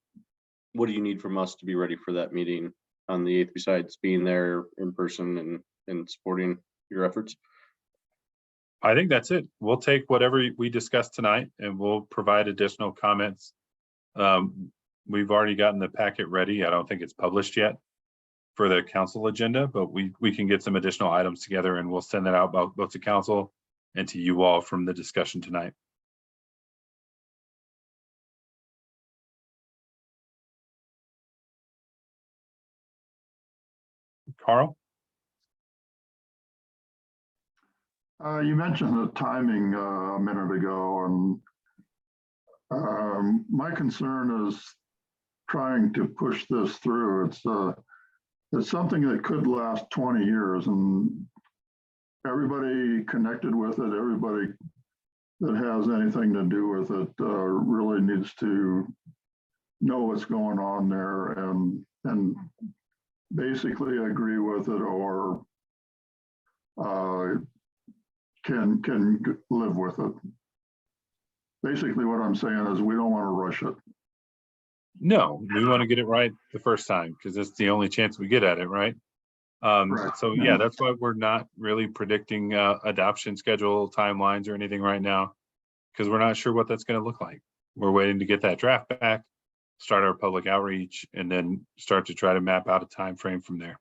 do you need from us to be ready for that meeting on the 8th, besides being there in person and supporting your efforts?
I think that's it. We'll take whatever we discussed tonight and we'll provide additional comments. We've already gotten the packet ready. I don't think it's published yet for the council agenda, but we can get some additional items together and we'll send that out both to council and to you all from the discussion tonight. Carl?
You mentioned the timing a minute ago, and my concern is trying to push this through. It's something that could last 20 years, and everybody connected with it, everybody that has anything to do with it really needs to know what's going on there and basically agree with it, or can live with it. Basically what I'm saying is we don't want to rush it.
No, we want to get it right the first time because it's the only chance we get at it, right?
Correct.
So yeah, that's why we're not really predicting adoption schedule timelines or anything right now, because we're not sure what that's going to look like. We're waiting to get that draft back, start our public outreach, and then start to try to map out a time frame from there.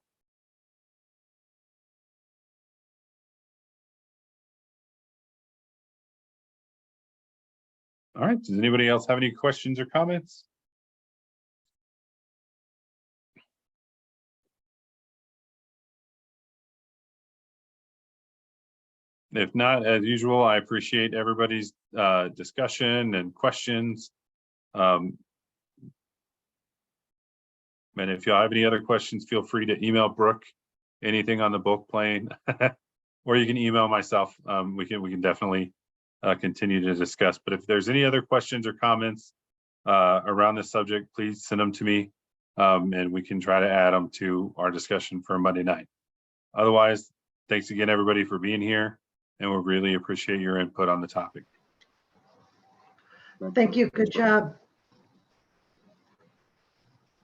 All right, does anybody else have any questions or comments? If not, as usual, I appreciate everybody's discussion and questions. And if you have any other questions, feel free to email Brooke anything on the bulk plane, or you can email myself. We can definitely continue to discuss. But if there's any other questions or comments around this subject, please send them to me, and we can try to add them to our discussion for Monday night. Otherwise, thanks again, everybody, for being here, and we really appreciate your input on the topic.
Thank you. Good job.